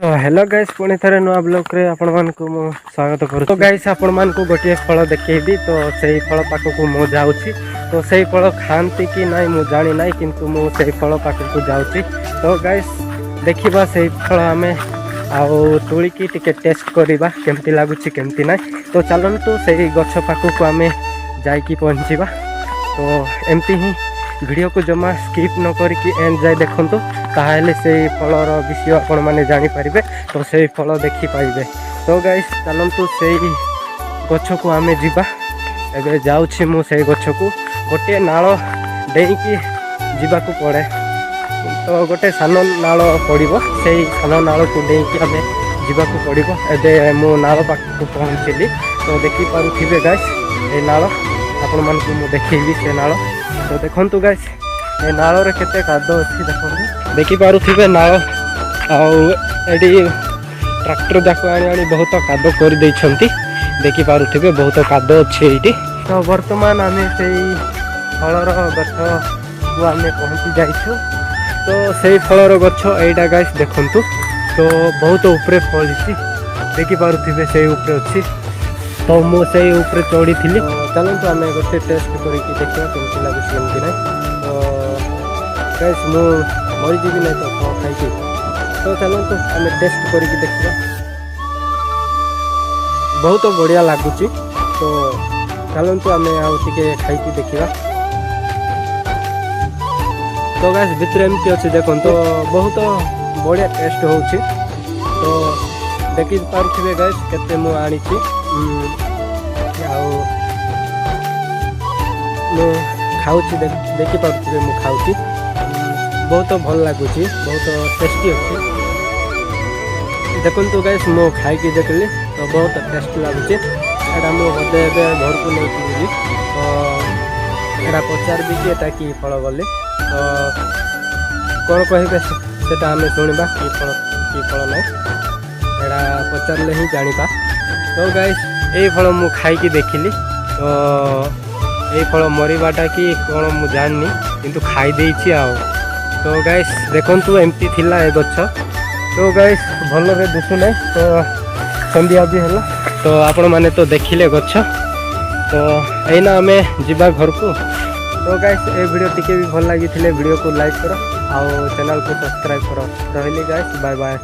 तो hello guys पुणी थे नुआ ब्लॉग रे आपण मानकु मु स्वागत करू। तो गाइस आपण मानकु गोटे फल देखेबी तो सेही फल पाखकु मु जाउची। तो सेही फल खांती कि नाई मु जानी नाई किंतु मु सेही फल पाखकु जाउची। तो गाइस देखिबा सेही फल हमें आउ तोलिकी टिके टेस्ट करिबा केमती लागुची केमती नाई। तो चलंतु सेही गछ पाखकु हमें जाईकी पहुंचीबा। तो एमती ही वीडियो को जमा स्किप न करके एंड जाए देखंतु ताहले से फलर विषय आपण माने जानि परिबे। तो से फल देखि पाइबे। तो गाइस चलंतु से गछ को आमे जिबा। एबे जाउछि मु से गछ को गोटे नाळ डेईकी जिबा को पड़े। तो गोटे सानो नाळ पड़िबो सेही सानो नाळ को डेईकी आमे जिबा को पड़िबो। एबे मु नाळ पाख को पहुंचली। तो देखि पारुथिबे गाइस ए नाळ आपण मान को मु देखैबी से नाळ। तो देखंतु गाइस ए नाळ रे केते कादो अछि देखंतु देखि पारुथिबे नाळ आउ एडी ट्रैक्टर जाको आनी बहुत कादो कर दैछंती। देखि पारुथिबे बहुत कादो अछि एठी। तो वर्तमान आमे सेही फलर गछ को आमे पहुंची जाइछु। तो सेही फलर गछ एटा गाइस देखंतु। तो बहुत ऊपर फलिछि देखि पारुथिबे सेही ऊपर अछि। तो मु सेही ऊपर चढ़ी थिली। चलंतु आमे गोटे टेस्ट करिकी देखिबा केमती लागुछि केमती नै। तो गाइस मु मरि जीवी नै तो खाइकी। तो चलंतु आमे टेस्ट करिकी देखिबा। बहुत बढ़िया लागुछि। तो चलंतु आमे आउ टिके खाइकी देखिबा। तो गाइस भितर एमती अछि देखन। तो बहुत बढ़िया टेस्ट होउछि। तो देखि पारुथिबे गाइस केते मु आनिछि आउ मु खाऊची देखि पारुथिबे मु खाऊची। बहुत भल लागुची बहुत टेस्टी अछि। देखंतु गाइस मु खाइकी देखली तो बहुत टेस्टी लागुची। एटा मु बदे एबे घर को लेके जिबी। तो एटा पचार भी कि एटा की फल बोली। तो कोन कहिबे सेटा हमें सुनिबा की फल नै एटा पचारले ही जानिबा। तो गाइस ए फल मु खाइकी देखिली। तो ए फल मरिबाटा कि कौन मु जाननी किंतु खाई देइछि आउ। तो गाइस देखंतु एमती थिला ए गछ। तो गाइस भल रे दिसु नै। तो संध्या भी हला। तो आपण माने तो देखिले गछ। तो एना हमें जिबा घर को। तो गाइस ए वीडियो टिके भी भल लागी थिले वीडियो को लाइक करो आउ चैनल को सब्सक्राइब करो। रहली गाइस बाय बाय।